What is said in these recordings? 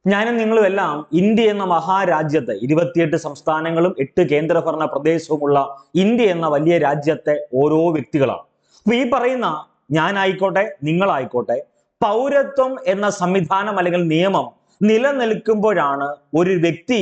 ഞാനും നിങ്ങളും എല്ലാം ഇന്ത്യ എന്ന മഹാരാജ്യത്തെ 28 സംസ്ഥാനങ്ങളും 8 കേന്ദ്രഭരണ പ്രദേശവുമുള്ള ഇന്ത്യ എന്ന വലിയ രാജ്യത്തെ ഓരോ വ്യക്തികളാണ്. അപ്പൊ ഈ പറയുന്ന ഞാനായിക്കോട്ടെ, നിങ്ങളായിക്കോട്ടെ, പൗരത്വം എന്ന സംവിധാനം അല്ലെങ്കിൽ നിയമം നിലനിൽക്കുമ്പോഴാണ് ഒരു വ്യക്തി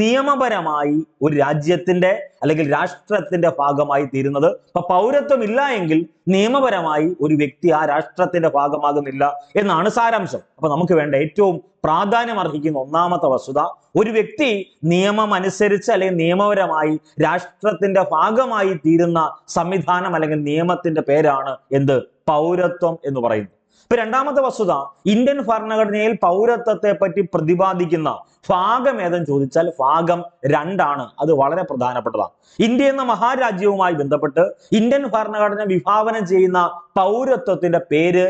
നിയമപരമായി ഒരു രാജ്യത്തിന്റെ അല്ലെങ്കിൽ രാഷ്ട്രത്തിന്റെ ഭാഗമായി തീരുന്നത്. അപ്പൊ പൗരത്വം ഇല്ല എങ്കിൽ നിയമപരമായി ഒരു വ്യക്തി ആ രാഷ്ട്രത്തിന്റെ ഭാഗമാകുന്നില്ല എന്നാണ് സാരാംശം. അപ്പൊ നമുക്ക് വേണ്ട ഏറ്റവും പ്രാധാന്യം അർഹിക്കുന്ന ഒന്നാമത്തെ വസ്തുത, ഒരു വ്യക്തി നിയമം അനുസരിച്ച് അല്ലെങ്കിൽ നിയമപരമായി രാഷ്ട്രത്തിന്റെ ഭാഗമായി തീരുന്ന സംവിധാനം അല്ലെങ്കിൽ നിയമത്തിന്റെ പേരാണ് എന്ത്? പൗരത്വം എന്ന് പറയുന്നത്. ഇപ്പൊ രണ്ടാമത്തെ വസ്തുത, ഇന്ത്യൻ ഭരണഘടനയിൽ പൗരത്വത്തെ പറ്റി പ്രതിപാദിക്കുന്ന ഭാഗം ഏതെന്ന് ചോദിച്ചാൽ ഭാഗം 2 അത് വളരെ പ്രധാനപ്പെട്ടതാണ്. ഇന്ത്യ എന്ന മഹാരാജ്യവുമായി ബന്ധപ്പെട്ട് ഇന്ത്യൻ ഭരണഘടന വിഭാവനം ചെയ്യുന്ന പൗരത്വത്തിന്റെ പേര്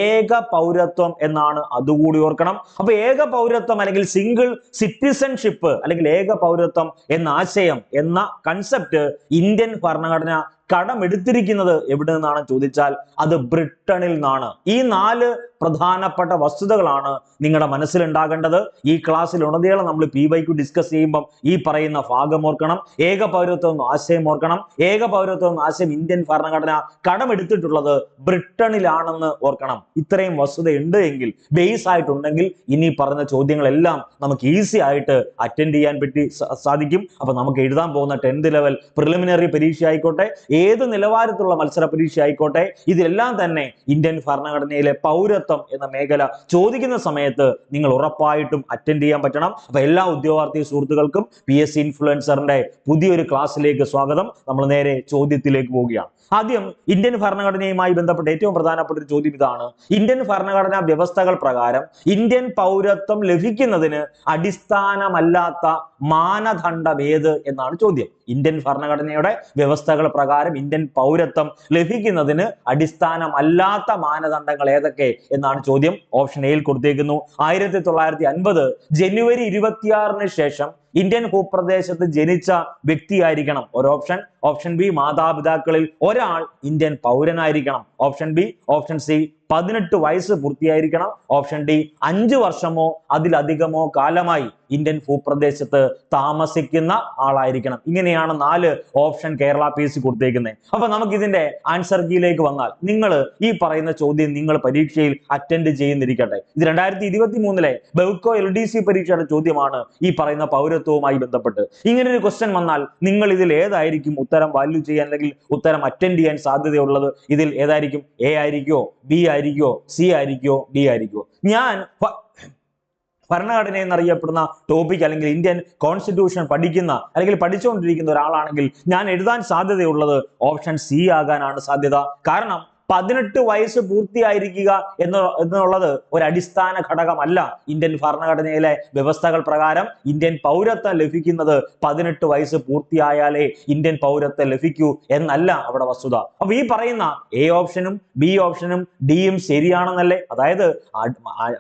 ഏക പൗരത്വം എന്നാണ്. അതുകൂടി ഓർക്കണം. അപ്പൊ ഏക പൗരത്വം അല്ലെങ്കിൽ സിംഗിൾ സിറ്റിസൺഷിപ്പ് അല്ലെങ്കിൽ ഏക പൗരത്വം എന്ന ആശയം എന്ന കൺസെപ്റ്റ് ഇന്ത്യൻ ഭരണഘടന കടമെടുത്തിരിക്കുന്നത് എവിടെ നിന്നാണ് ചോദിച്ചാൽ അത് ബ്രിട്ടനിൽ നിന്നാണ്. ഈ 4 പ്രധാനപ്പെട്ട വസ്തുതകളാണ് നിങ്ങളുടെ മനസ്സിലുണ്ടാകേണ്ടത്. ഈ ക്ലാസ്സിൽ ഉടനീളം നമ്മൾ PYQ ഡിസ്കസ് ചെയ്യുമ്പം ഈ പറയുന്ന ഭാഗം ഓർക്കണം. ഏക പൗരത്വം എന്ന ആശയം ഓർക്കണം. ഏക പൗരത്വം എന്ന ആശയം ഇന്ത്യൻ ഭരണഘടന കടമെടുത്തിട്ടുള്ളത് ബ്രിട്ടനിലാണെന്ന് ഓർക്കണം. ഇത്രയും വസ്തുത ഉണ്ട് എങ്കിൽ, ബേസ് ആയിട്ടുണ്ടെങ്കിൽ, ഇനി പറഞ്ഞ ചോദ്യങ്ങളെല്ലാം നമുക്ക് ഈസി ആയിട്ട് അറ്റൻഡ് ചെയ്യാൻ പറ്റി സാധിക്കും. അപ്പൊ നമുക്ക് എഴുതാൻ പോകുന്ന 10th ലെവൽ പ്രിലിമിനറി പരീക്ഷ ആയിക്കോട്ടെ, ഏത് നിലവാരത്തിലുള്ള മത്സര പരീക്ഷ ആയിക്കോട്ടെ, ഇതിലെല്ലാം തന്നെ ഇന്ത്യൻ ഭരണഘടനയിലെ പൗരത്വം എന്ന മേഖല ചോദിക്കുന്ന സമയത്ത് നിങ്ങൾ ഉറപ്പായിട്ടും അറ്റൻഡ് ചെയ്യാൻ പറ്റണം. അപ്പൊ എല്ലാ ഉദ്യോഗാർത്ഥി സുഹൃത്തുക്കൾക്കും PSC ഇൻഫ്ലുവൻസറിന്റെ പുതിയൊരു ക്ലാസ്സിലേക്ക് സ്വാഗതം. നമ്മൾ നേരെ ചോദ്യത്തിലേക്ക് പോവുകയാണ്. ആദ്യം ഇന്ത്യൻ ഭരണഘടനയുമായി ബന്ധപ്പെട്ട ഏറ്റവും പ്രധാനപ്പെട്ട ഒരു ചോദ്യം ഇതാണ്: ഇന്ത്യൻ ഭരണഘടനാ വ്യവസ്ഥകൾ പ്രകാരം ഇന്ത്യൻ പൗരത്വം ലഭിക്കുന്നതിന് അടിസ്ഥാനമല്ലാത്ത മാനദണ്ഡം ഏത് എന്നാണ് ചോദ്യം. ഇന്ത്യൻ ഭരണഘടനയുടെ വ്യവസ്ഥകൾ പ്രകാരം ഇന്ത്യൻ പൗരത്വം ലഭിക്കുന്നതിന് അടിസ്ഥാനമല്ലാത്ത മാനദണ്ഡങ്ങൾ ഏതൊക്കെ എന്നാണ് ചോദ്യം. ഓപ്ഷൻ എയിൽ കൊടുത്തേക്കുന്നു. 1950 ജനുവരി 26 ശേഷം ഇന്ത്യൻ ഭൂപ്രദേശത്ത് ജനിച്ച വ്യക്തിയായിരിക്കണം ഒരു ഓപ്ഷൻ. ഓപ്ഷൻ ബി, മാതാപിതാക്കളിൽ ഒരാൾ ഇന്ത്യൻ പൗരനായിരിക്കണം. Option B. ഓപ്ഷൻ സി, 18 വയസ്സ് പൂർത്തിയായിരിക്കണം. ഓപ്ഷൻ ഡി, 5 വർഷമോ അതിലധികമോ കാലമായി ഇന്ത്യൻ ഭൂപ്രദേശത്ത് താമസിക്കുന്ന ആളായിരിക്കണം. ഇങ്ങനെയാണ് 4 ഓപ്ഷൻ കേരള PSC കൊടുത്തേക്കുന്നത്. അപ്പൊ നമുക്ക് ഇതിന്റെ ആൻസർ കീയിലേക്ക് വന്നാൽ, നിങ്ങൾ ഈ പറയുന്ന ചോദ്യം നിങ്ങൾ പരീക്ഷയിൽ അറ്റൻഡ് ചെയ്യുന്നിരിക്കട്ടെ. ഇത് 2023 ബെവ്കോ LDC പരീക്ഷയുടെ ചോദ്യമാണ്. ഈ പറയുന്ന പൗരത്വവുമായി ബന്ധപ്പെട്ട് ഇങ്ങനെ ഒരു ക്വസ്റ്റ്യൻ വന്നാൽ നിങ്ങൾ ഇതിൽ ഏതായിരിക്കും ഉത്തരം വാല്യൂ ചെയ്യാൻ അല്ലെങ്കിൽ ഉത്തരം അറ്റൻഡ് ചെയ്യാൻ സാധ്യതയുള്ളത്? ഇതിൽ ഏതായിരിക്കും? എ ആയിരിക്കോ, ബി ആയിരിക്കോ, സി ആയിരിക്കോ, ഡി ആയിരിക്കോ? ഞാൻ ഭരണഘടന എന്നറിയപ്പെടുന്ന ടോപ്പിക് അല്ലെങ്കിൽ ഇന്ത്യൻ കോൺസ്റ്റിറ്റ്യൂഷൻ പഠിക്കുന്ന അല്ലെങ്കിൽ പഠിച്ചുകൊണ്ടിരിക്കുന്ന ഒരാളാണെങ്കിൽ ഞാൻ എഴുതാൻ സാധ്യതയുള്ളത് ഓപ്ഷൻ സി ആകാനാണ് സാധ്യത. കാരണം 18 വയസ്സ് പൂർത്തിയായിരിക്കുക എന്നുള്ളത് ഒരു അടിസ്ഥാന ഘടകമല്ല. ഇന്ത്യൻ ഭരണഘടനയിലെ വ്യവസ്ഥകൾ പ്രകാരം ഇന്ത്യൻ പൗരത്വം ലഭിക്കുന്നത് 18 വയസ്സ് പൂർത്തിയായാലേ ഇന്ത്യൻ പൗരത്വം ലഭിക്കൂ എന്നല്ല അവിടെ വസ്തുത. അപ്പൊ ഈ പറയുന്ന എ ഓപ്ഷനും ബി ഓപ്ഷനും ഡിയും ശരിയാണെന്നല്ലേ? അതായത്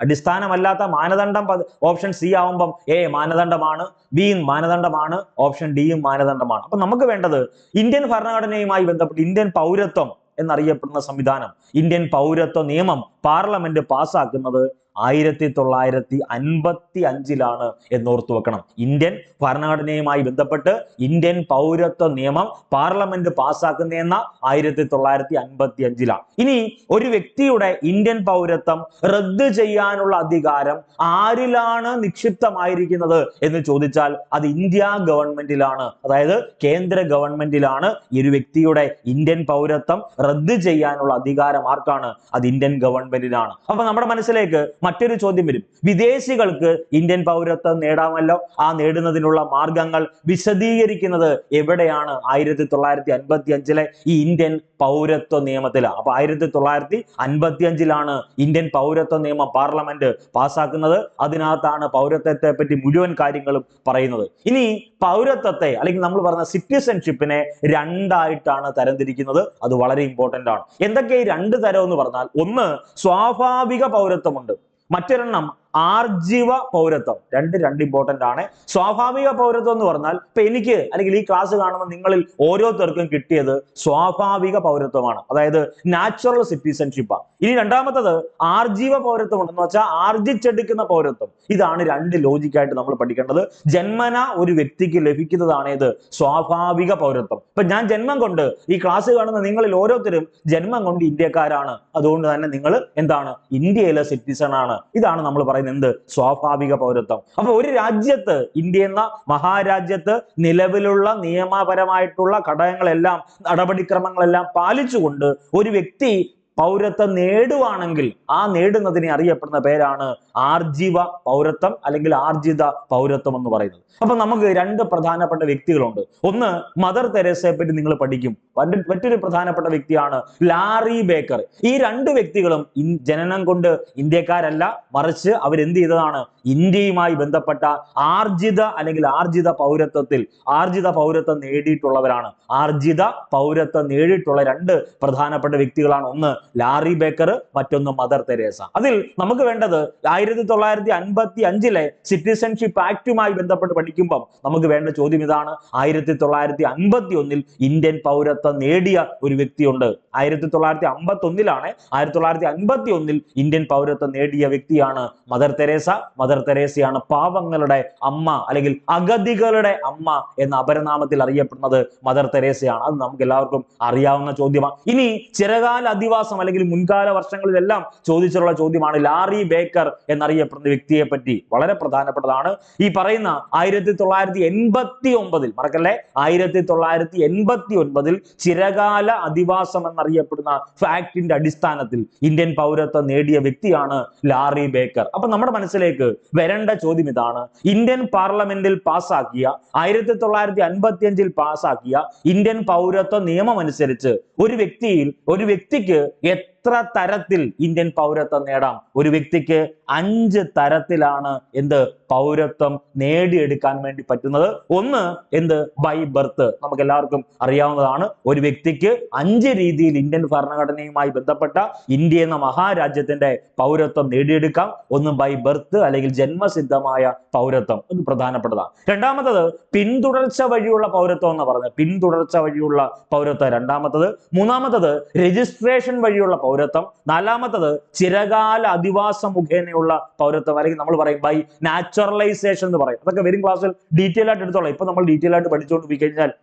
അടിസ്ഥാനമല്ലാത്ത മാനദണ്ഡം ഓപ്ഷൻ സി ആവുമ്പം എ മാനദണ്ഡമാണ്, ബി മാനദണ്ഡമാണ്, ഓപ്ഷൻ ഡിയും മാനദണ്ഡമാണ്. അപ്പൊ നമുക്ക് വേണ്ടത് ഇന്ത്യൻ ഭരണഘടനയുമായി ബന്ധപ്പെട്ട് ഇന്ത്യൻ പൗരത്വം എന്നറിയപ്പെടുന്ന സംവിധാനം, ഇന്ത്യൻ പൗരത്വ നിയമം പാർലമെന്റ് പാസ്സാക്കുന്നത് 1955 എന്നോർത്തു വെക്കണം. ഇന്ത്യൻ ഭരണഘടനയുമായി ബന്ധപ്പെട്ട് ഇന്ത്യൻ പൗരത്വ നിയമം പാർലമെന്റ് പാസ്സാക്കുന്ന 1955. ഇനി ഒരു വ്യക്തിയുടെ ഇന്ത്യൻ പൗരത്വം റദ്ദ് ചെയ്യാനുള്ള അധികാരം ആരിലാണ് നിക്ഷിപ്തമായിരിക്കുന്നത് എന്ന് ചോദിച്ചാൽ അത് ഇന്ത്യ ഗവൺമെന്റിലാണ്. അതായത് കേന്ദ്ര ഗവൺമെന്റിലാണ് ഈ ഒരു വ്യക്തിയുടെ ഇന്ത്യൻ പൗരത്വം റദ്ദ് ചെയ്യാനുള്ള അധികാരം ആർക്കാണ്? അത് ഇന്ത്യൻ ഗവൺമെന്റിനാണ്. അപ്പൊ നമ്മുടെ മനസ്സിലേക്ക് മറ്റൊരു ചോദ്യം വരും: വിദേശികൾക്ക് ഇന്ത്യൻ പൗരത്വം നേടാമല്ലോ, ആ നേടുന്നതിനുള്ള മാർഗങ്ങൾ വിശദീകരിക്കുന്നത് എവിടെയാണ്? 1955 ഈ ഇന്ത്യൻ പൗരത്വ നിയമത്തിലാണ്. അപ്പൊ 1955 ഇന്ത്യൻ പൗരത്വ നിയമം പാർലമെന്റ് പാസ്സാക്കുന്നത്. അതിനകത്താണ് പൗരത്വത്തെ പറ്റി മുഴുവൻ കാര്യങ്ങളും പറയുന്നത്. ഇനി പൗരത്വത്തെ അല്ലെങ്കിൽ നമ്മൾ പറഞ്ഞ സിറ്റിസൺഷിപ്പിനെ 2 തരംതിരിക്കുന്നത്. അത് വളരെ ഇമ്പോർട്ടന്റ് ആണ്. എന്തൊക്കെ ഈ 2 തരം എന്ന് പറഞ്ഞാൽ, ഒന്ന് സ്വാഭാവിക പൗരത്വമുണ്ട്, മറ്റൊരെണ്ണം ആർജീവ പൗരത്വം. രണ്ട് ഇമ്പോർട്ടന്റ് ആണ്. സ്വാഭാവിക പൗരത്വം എന്ന് പറഞ്ഞാൽ ഇപ്പൊ എനിക്ക് അല്ലെങ്കിൽ ഈ ക്ലാസ് കാണുന്ന നിങ്ങളിൽ ഓരോരുത്തർക്കും കിട്ടിയത് സ്വാഭാവിക പൗരത്വമാണ്, അതായത് നാച്ചുറൽ സിറ്റിസൺഷിപ്പാണ്. ഇനി രണ്ടാമത്തത് ആർജീവ പൗരത്വം ഉണ്ടെന്ന് വെച്ചാൽ ആർജിച്ചെടുക്കുന്ന പൗരത്വം. ഇതാണ് രണ്ട് ലോജിക്കായിട്ട് നമ്മൾ പഠിക്കേണ്ടത്. ജന്മന ഒരു വ്യക്തിക്ക് ലഭിക്കുന്നതാണ് ഇത് സ്വാഭാവിക പൗരത്വം. ഇപ്പൊ ഞാൻ ജന്മം കൊണ്ട്, ഈ ക്ലാസ് കാണുന്ന നിങ്ങളിൽ ഓരോരുത്തരും ജന്മം കൊണ്ട് ഇന്ത്യക്കാരാണ്. അതുകൊണ്ട് തന്നെ നിങ്ങൾ എന്താണ്, ഇന്ത്യയിലെ സിറ്റിസൺ ആണ്. ഇതാണ് നമ്മൾ പറയുന്നത് എന്ത്, സ്വാഭാവിക പൗരത്വം. അപ്പൊ ഒരു രാജ്യത്ത്, ഇന്ത്യ എന്ന മഹാരാജ്യത്ത് നിലവിലുള്ള നിയമപരമായിട്ടുള്ള ഘടകങ്ങളെല്ലാം, നടപടിക്രമങ്ങളെല്ലാം പാലിച്ചുകൊണ്ട് ഒരു വ്യക്തി പൗരത്വം നേടുവാണെങ്കിൽ ആ നേടുന്നതിനെ അറിയപ്പെടുന്ന പേരാണ് ആർജീവ പൗരത്വം അല്ലെങ്കിൽ ആർജിത പൗരത്വം എന്ന് പറയുന്നത്. അപ്പൊ നമുക്ക് രണ്ട് പ്രധാനപ്പെട്ട വ്യക്തികളുണ്ട്. ഒന്ന്, മദർ തെരേസയെ പറ്റി നിങ്ങൾ പഠിക്കും. മറ്റൊരു പ്രധാനപ്പെട്ട വ്യക്തിയാണ് ലാറി ബേക്കർ. ഈ രണ്ട് വ്യക്തികളും ജനനം കൊണ്ട് ഇന്ത്യക്കാരല്ല, മറിച്ച് അവരെന്ത് ചെയ്തതാണ്, ഇന്ത്യയുമായി ബന്ധപ്പെട്ട ആർജിത പൗരത്വം നേടിയിട്ടുള്ളവരാണ്. ആർജിത പൗരത്വം നേടിയിട്ടുള്ള രണ്ട് പ്രധാനപ്പെട്ട വ്യക്തികളാണ്. ഒന്ന് ലാറി ബേക്കർ, മറ്റൊന്ന് മദർ തെരേസ. അതിൽ നമുക്ക് വേണ്ടത് 1955 സിറ്റിസൺഷിപ്പ് ആക്ടുമായി ബന്ധപ്പെട്ട് പഠിക്കുമ്പോൾ നമുക്ക് വേണ്ട ചോദ്യം ഇതാണ്. 1951 ഇന്ത്യൻ പൗരത്വം നേടിയ ഒരു വ്യക്തിയുണ്ട്. 1951 1951 ഇന്ത്യൻ പൗരത്വം നേടിയ വ്യക്തിയാണ് മദർ തെരേസ. മദർ തെരേസയാണ് പാവങ്ങളുടെ അമ്മ അല്ലെങ്കിൽ അഗതികളുടെ അമ്മ എന്ന അപരനാമത്തിൽ അറിയപ്പെടുന്നത് മദർ തെരേസയാണ്. അത് നമുക്ക് എല്ലാവർക്കും അറിയാവുന്ന ചോദ്യമാണ്. ഇനി ചിരകാല അധിവാസം അല്ലെങ്കിൽ മുൻകാല വർഷങ്ങളിലെല്ലാം ചോദിച്ചിട്ടുള്ള ചോദ്യമാണ് ലാറി ബേക്കർ എന്നറിയപ്പെടുന്ന വ്യക്തിയെ പറ്റി. വളരെ പ്രധാനപ്പെട്ടതാണ്. ഈ പറയുന്ന 1989 മറക്കല്ലേ, 1989 ചിരകാല അധിവാസം എന്നറിയപ്പെടുന്ന ഫാക്ടിന്റെ അടിസ്ഥാനത്തിൽ ഇന്ത്യൻ പൗരത്വം നേടിയ വ്യക്തിയാണ് ലാറി ബേക്കർ. അപ്പൊ നമ്മുടെ മനസ്സിലേക്ക് വരേണ്ട ചോദ്യം ഇതാണ്. ഇന്ത്യൻ പാർലമെന്റിൽ പാസാക്കിയ 1955 പാസാക്കിയ ഇന്ത്യൻ പൗരത്വ നിയമം അനുസരിച്ച് ഒരു വ്യക്തിക്ക് എത്ര തരത്തിൽ ഇന്ത്യൻ പൗരത്വം നേടാം? ഒരു വ്യക്തിക്ക് 5 തരത്തിലാണ് എന്ത് പൗരത്വം നേടിയെടുക്കാൻ വേണ്ടി പറ്റുന്നത്. ഒന്ന് എന്ത്, ബൈ ബർത്ത്. നമുക്ക് എല്ലാവർക്കും അറിയാവുന്നതാണ്. ഒരു വ്യക്തിക്ക് 5 രീതിയിൽ ഇന്ത്യൻ ഭരണഘടനയുമായി ബന്ധപ്പെട്ട ഇന്ത്യ എന്ന മഹാരാജ്യത്തിന്റെ പൗരത്വം നേടിയെടുക്കാം. ഒന്ന് ബൈ ബർത്ത് അല്ലെങ്കിൽ ജന്മസിദ്ധമായ പൗരത്വം, അത് പ്രധാനപ്പെട്ടതാണ്. രണ്ടാമത്തത് പിന്തുടർച്ച വഴിയുള്ള പൗരത്വം എന്ന് പറഞ്ഞത്, പിന്തുടർച്ച വഴിയുള്ള പൗരത്വം രണ്ടാമത്തത്. മൂന്നാമത്തത് രജിസ്ട്രേഷൻ വഴിയുള്ള പൗരത്വം. നാലാമത്തത് ചിരകാല അധിവാസം മുഖേനയുള്ള പൗരത്വം അല്ലെങ്കിൽ നമ്മൾ പറയും ബൈ നാച്ചുറലൈസേഷൻ എന്ന് പറയും. അതൊക്കെ വരും ക്ലാസ്സിൽ ഡീറ്റെയിൽ ആയിട്ട് എടുത്തോളാം. ഇപ്പൊ നമ്മൾ ഡീറ്റെയിൽ ആയിട്ട് പഠിച്ചുകൊണ്ട് പോയി കഴിഞ്ഞാൽ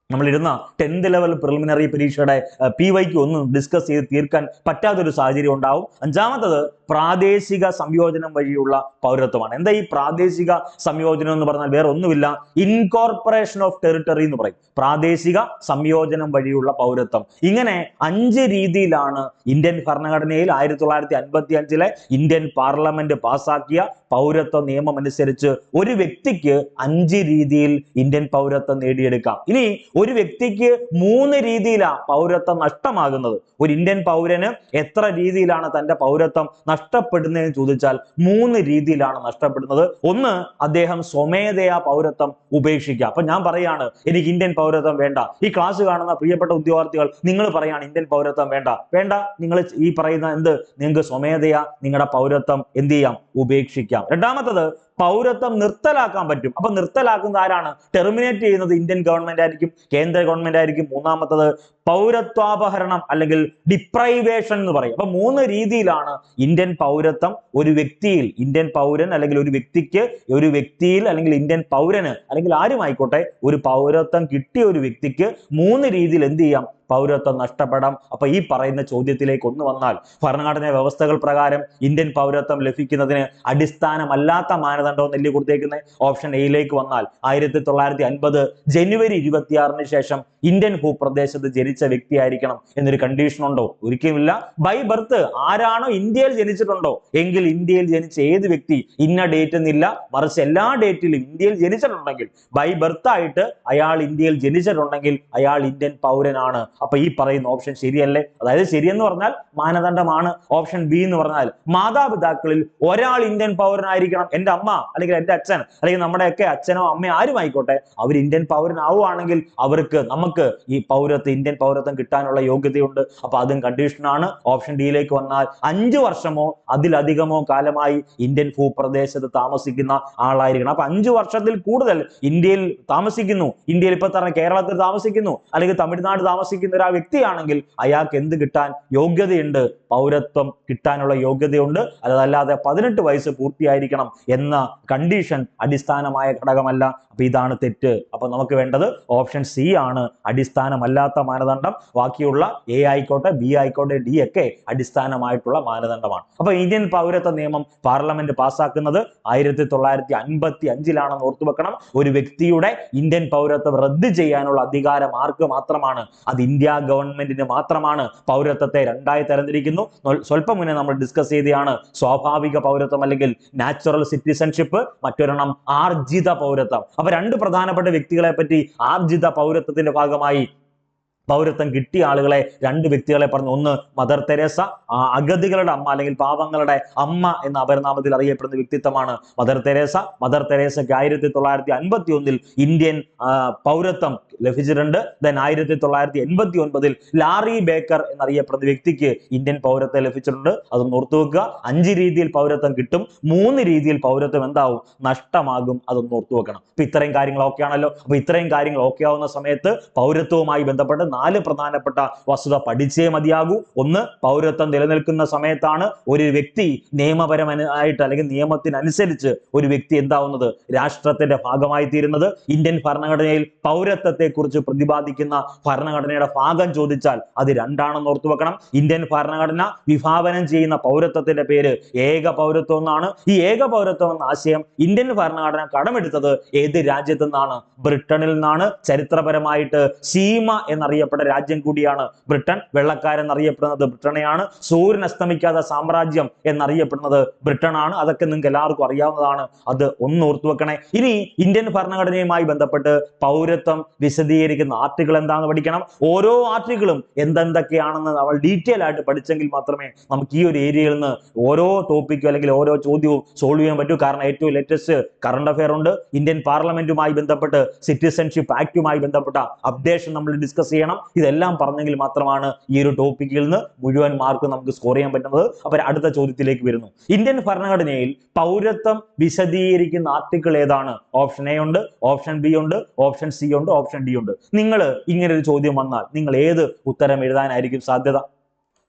നമ്മൾ ഇരുന്ന 10th ലെവൽ പ്രിലിമിനറി പരീക്ഷയുടെ PYQ ഒന്നും ഡിസ്കസ് ചെയ്ത് തീർക്കാൻ പറ്റാത്തൊരു സാഹചര്യം ഉണ്ടാവും. അഞ്ചാമത്തത് പ്രാദേശിക സംയോജനം വഴിയുള്ള പൗരത്വമാണ്. എന്താ ഈ പ്രാദേശിക സംയോജനം എന്ന് പറഞ്ഞാൽ? വേറെ ഒന്നുമില്ല, ഇൻകോർപ്പറേഷൻ ഓഫ് ടെറിട്ടറി എന്ന് പറയും. പ്രാദേശിക സംയോജനം വഴിയുള്ള പൗരത്വം. ഇങ്ങനെ 5 രീതിയിലാണ് ഇന്ത്യൻ ഭരണഘടനയിൽ 1955 ഇന്ത്യൻ പാർലമെന്റ് പാസാക്കിയ പൗരത്വ നിയമം അനുസരിച്ച് ഒരു വ്യക്തിക്ക് 5 രീതിയിൽ ഇന്ത്യൻ പൗരത്വം നേടിയെടുക്കാം. ഇനി ഒരു വ്യക്തിക്ക് 3 രീതിയിലാണ് പൗരത്വം നഷ്ടമാകുന്നത്. ഒരു ഇന്ത്യൻ പൗരന് എത്ര രീതിയിലാണ് തന്റെ പൗരത്വം നഷ്ടപ്പെടുന്നതെന്ന് ചോദിച്ചാൽ 3 രീതിയിലാണ് നഷ്ടപ്പെടുന്നത്. ഒന്ന്, അദ്ദേഹം സ്വമേധയാ പൗരത്വം ഉപേക്ഷിക്കുക. അപ്പൊ ഞാൻ പറയാണ് എനിക്ക് ഇന്ത്യൻ പൗരത്വം വേണ്ട. ഈ ക്ലാസ് കാണുന്ന പ്രിയപ്പെട്ട ഉദ്യോഗാർത്ഥികൾ, നിങ്ങൾ പറയാണ് ഇന്ത്യൻ പൗരത്വം വേണ്ട, നിങ്ങൾ ഈ പറയുന്ന നിങ്ങൾക്ക് സ്വമേധയാ നിങ്ങളുടെ പൗരത്വം എന്ത് ചെയ്യാം? ഉപേക്ഷിക്കാം. രണ്ടാമത്തത്, പൗരത്വം നിർത്തലാക്കാൻ പറ്റും. അപ്പൊ നിർത്തലാക്കുന്നത് ആരാണ്? ടെർമിനേറ്റ് ചെയ്യുന്നത് ഇന്ത്യൻ ഗവൺമെന്റ് ആയിരിക്കും, കേന്ദ്ര ഗവൺമെന്റ് ആയിരിക്കും. മൂന്നാമത്തത് പൗരത്വാപഹരണം അല്ലെങ്കിൽ ഡിപ്രൈവേഷൻ എന്ന് പറയും. അപ്പൊ 3 രീതിയിലാണ് ഇന്ത്യൻ പൗരത്വം ഒരു വ്യക്തിയിൽ, ഇന്ത്യൻ പൗരൻ അല്ലെങ്കിൽ ഒരു വ്യക്തിയിൽ അല്ലെങ്കിൽ ഇന്ത്യൻ പൗരന് അല്ലെങ്കിൽ ആരുമായിക്കോട്ടെ ഒരു പൗരത്വം കിട്ടിയ ഒരു വ്യക്തിക്ക് 3 രീതിയിൽ എന്ത് ചെയ്യാം? പൗരത്വം നഷ്ടപ്പെടാം. അപ്പൊ ഈ പറയുന്ന ചോദ്യത്തിലേക്ക് ഒന്ന് വന്നാൽ, ഭരണഘടനാ വ്യവസ്ഥകൾ പ്രകാരം ഇന്ത്യൻ പൗരത്വം ലഭിക്കുന്നതിന് അടിസ്ഥാനമല്ലാത്ത മാനദണ്ഡം നെല്ലി കൊടുത്തേക്കുന്നത് ഓപ്ഷൻ എയിലേക്ക് വന്നാൽ 1950 ജനുവരി 26 ശേഷം ഇന്ത്യൻ ഭൂപ്രദേശത്ത് ജനിച്ച വ്യക്തിയായിരിക്കണം എന്നൊരു കണ്ടീഷൻ ഉണ്ടോ? ഒരിക്കലുമില്ല. ബൈ ബർത്ത് ആരാണോ ഇന്ത്യയിൽ ജനിച്ചിട്ടുണ്ടോ എങ്കിൽ ഇന്ത്യയിൽ ജനിച്ച ഏത് വ്യക്തി ഇന്ന ഡേറ്റ് എന്നില്ല, മറിച്ച് എല്ലാ ഡേറ്റിലും ഇന്ത്യയിൽ ജനിച്ചിട്ടുണ്ടെങ്കിൽ ബൈ ബർത്ത് ആയിട്ട് അയാൾ ഇന്ത്യയിൽ ജനിച്ചിട്ടുണ്ടെങ്കിൽ അയാൾ ഇന്ത്യൻ പൗരനാണ്. അപ്പൊ ഈ പറയുന്ന ഓപ്ഷൻ ശരിയല്ലേ? അതായത് ശരിയെന്ന് പറഞ്ഞാൽ മാനദണ്ഡമാണ്. ഓപ്ഷൻ ബി എന്ന് പറഞ്ഞാൽ മാതാപിതാക്കളിൽ ഒരാൾ ഇന്ത്യൻ പൗരനായിരിക്കണം. എന്റെ അമ്മ അല്ലെങ്കിൽ എന്റെ അച്ഛൻ അല്ലെങ്കിൽ നമ്മുടെയൊക്കെ അച്ഛനോ അമ്മയോ ആരും ആയിക്കോട്ടെ, അവർ ഇന്ത്യൻ പൗരനാവുകയാണെങ്കിൽ നമുക്ക് ഈ ഇന്ത്യൻ പൗരത്വം കിട്ടാനുള്ള യോഗ്യതയുണ്ട്. അപ്പൊ അതും കണ്ടീഷനാണ്. ഓപ്ഷൻ ഡിയിലേക്ക് വന്നാൽ 5 വർഷമോ അതിലധികമോ കാലമായി ഇന്ത്യൻ ഭൂപ്രദേശത്ത് താമസിക്കുന്ന ആളായിരിക്കണം. അപ്പൊ 5 വർഷത്തിൽ കൂടുതൽ ഇന്ത്യയിൽ താമസിക്കുന്നു, ഇന്ത്യയിൽ ഇപ്പൊ തന്നെ കേരളത്തിൽ താമസിക്കുന്നു അല്ലെങ്കിൽ തമിഴ്നാട് താമസിക്കുന്ന ഒരു വ്യക്തിയാണെങ്കിൽ അയാൾക്ക് എന്ത് കിട്ടാൻ യോഗ്യതയുണ്ട്? പൗരത്വം കിട്ടാനുള്ള യോഗ്യതയുണ്ട്. അതല്ലാതെ 18 വയസ്സ് പൂർത്തിയായിരിക്കണം എന്ന കണ്ടീഷൻ അടിസ്ഥാനമായ ഘടകമല്ല. അപ്പൊ ഇതാണ് തെറ്റ്. അപ്പൊ നമുക്ക് വേണ്ടത് ഓപ്ഷൻ സി ആണ്, അടിസ്ഥാനമല്ലാത്ത മാനദണ്ഡം. ബാക്കിയുള്ള എ ആയിക്കോട്ടെ, ബി ആയിക്കോട്ടെ, ഡി ഒക്കെ അടിസ്ഥാനമായിട്ടുള്ള മാനദണ്ഡമാണ്. അപ്പൊ ഇന്ത്യൻ പൗരത്വ നിയമം പാർലമെന്റ് പാസ്സാക്കുന്നത് 1955 ഓർത്തു വെക്കണം. ഒരു വ്യക്തിയുടെ ഇന്ത്യൻ പൗരത്വം റദ്ദ് ചെയ്യാനുള്ള അധികാരം ആർക്ക് മാത്രമാണ്? അത് ഇന്ത്യ ഗവൺമെന്റിന് മാത്രമാണ്. പൗരത്വത്തെ രണ്ടായി തരംതിരിക്കുന്നു. സ്വല്പം മുന്നേ നമ്മൾ ഡിസ്കസ് ചെയ്തതാണ് സ്വാഭാവിക പൗരത്വം അല്ലെങ്കിൽ നാച്ചുറൽ സിറ്റിസൺഷിപ്പ്, മറ്റൊരെണ്ണം ആർജിത പൗരത്വം. അപ്പൊ രണ്ട് പ്രധാനപ്പെട്ട വ്യക്തികളെ പറ്റി ആർജിത പൗരത്വത്തിന്റെ ഭാഗമായി പൗരത്വം കിട്ടിയ ആളുകളെ, രണ്ട് വ്യക്തികളെ പറഞ്ഞു. ഒന്ന് മദർ തെരേസ, അഗതികളുടെ അമ്മ അല്ലെങ്കിൽ പാവങ്ങളുടെ അമ്മ എന്ന അപരനാമത്തിൽ അറിയപ്പെടുന്ന വ്യക്തിത്വമാണ് മദർ തെരേസ. മദർ തെരേസയ്ക്ക് 1951 ഇന്ത്യൻ പൗരത്വം ലഭിച്ചിട്ടുണ്ട്. ദെൻ 1989 ലാറി ബേക്കർ എന്നറിയപ്പെടുന്ന വ്യക്തിക്ക് ഇന്ത്യൻ പൗരത്വം ലഭിച്ചിട്ടുണ്ട്. അതൊന്ന് ഓർത്തു വെക്കുക. 5 രീതിയിൽ പൗരത്വം കിട്ടും, 3 രീതിയിൽ പൗരത്വം എന്താവും? നഷ്ടമാകും. അതൊന്ന് ഓർത്തു വെക്കണം. അപ്പൊ ഇത്രയും കാര്യങ്ങൾ ഓക്കെ ആണല്ലോ. അപ്പൊ ഇത്രയും കാര്യങ്ങൾ ഓക്കെ ആവുന്ന സമയത്ത് പൗരത്വവുമായി ബന്ധപ്പെട്ട് 4 പ്രധാനപ്പെട്ട വസ്തുത പഠിച്ചേ മതിയാകൂ. ഒന്ന്, പൗരത്വം നിലനിൽക്കുന്ന സമയത്താണ് ഒരു വ്യക്തി നിയമപരമായിട്ട് അല്ലെങ്കിൽ നിയമത്തിനനുസരിച്ച് ഒരു വ്യക്തി എന്താവുന്നത്? രാഷ്ട്രത്തിന്റെ ഭാഗമായി തീരുന്നത്. ഇന്ത്യൻ ഭരണഘടനയിൽ പൗരത്വത്തെ കുറിച്ച് പ്രതിപാദിക്കുന്ന ഭരണഘടനയുടെ ഭാഗം ചോദിച്ചാൽ അത് 2 ഓർത്തു വെക്കണം. ഇന്ത്യൻ ഭരണഘടന വിഭാവനം ചെയ്യുന്ന പൗരത്വത്തിന്റെ പേര് ഏക പൗരത്വം എന്നാണ്. ഈ ഏക പൗരത്വം എന്ന ആശയം ഇന്ത്യൻ ഭരണഘടന കടമെടുത്തത് ഏത് രാജ്യത്തു നിന്നാണ്? ബ്രിട്ടനിൽ നിന്നാണ്. ചരിത്രപരമായിട്ട് സീമ എന്നറിയപ്പെട്ട രാജ്യം കൂടിയാണ് ബ്രിട്ടൻ. വെള്ളക്കാരെന്നറിയപ്പെടുന്നത് ബ്രിട്ടനെയാണ്. സൂര്യൻ അസ്തമിക്കാത്ത സാമ്രാജ്യം എന്നറിയപ്പെടുന്നത് ബ്രിട്ടനാണ്. അതൊക്കെ നിങ്ങൾക്ക് എല്ലാവർക്കും അറിയാവുന്നതാണ്. അത് ഒന്ന് ഓർത്തു വെക്കണേ. ഇനി ഇന്ത്യൻ ഭരണഘടനയുമായി ബന്ധപ്പെട്ട് പൗരത്വം വിശദീകരിക്കുന്ന ആർട്ടിക്കിൾ എന്താണെന്ന് പഠിക്കണം. ഓരോ ആർട്ടിക്കിളും എന്തെന്തൊക്കെയാണെന്ന് നമ്മൾ ഡീറ്റെയിൽ ആയിട്ട് പഠിച്ചെങ്കിൽ മാത്രമേ നമുക്ക് ഈ ഒരു ഏരിയയിൽ നിന്ന് ഓരോ ടോപ്പിക്കും അല്ലെങ്കിൽ ഓരോ ചോദ്യവും സോൾവ് ചെയ്യാൻ പറ്റൂ. കാരണം ഏറ്റവും ലേറ്റസ്റ്റ് കറണ്ട് അഫെയർ ഉണ്ട്. ഇന്ത്യൻ പാർലമെന്റുമായി ബന്ധപ്പെട്ട് സിറ്റിസൺഷിപ്പ് ആക്ടുമായി ബന്ധപ്പെട്ട അപ്ഡേഷൻ നമ്മൾ ഡിസ്കസ് ചെയ്യണം. ഇതെല്ലാം പറഞ്ഞെങ്കിൽ മാത്രമാണ് ഈ ഒരു ടോപ്പിക്കിൽ നിന്ന് മുഴുവൻ മാർക്ക് നമുക്ക് സ്കോർ ചെയ്യാൻ പറ്റുന്നത്. അപ്പൊ അടുത്ത ചോദ്യത്തിലേക്ക് വരുന്നു. ഇന്ത്യൻ ഭരണഘടനയിൽ പൗരത്വം വിശദീകരിക്കുന്ന ആർട്ടിക്കിൾ ഏതാണ്? ഓപ്ഷൻ എ ഉണ്ട്, ഓപ്ഷൻ ബി ഉണ്ട്, ഓപ്ഷൻ സി ഉണ്ട്, ഓപ്ഷൻ ഡി ഉണ്ട്. നിങ്ങൾ ഇങ്ങനെ ഒരു ചോദ്യം വന്നാൽ നിങ്ങൾ ഏത് ഉത്തരം എഴുതാനായിരിക്കും സാധ്യത?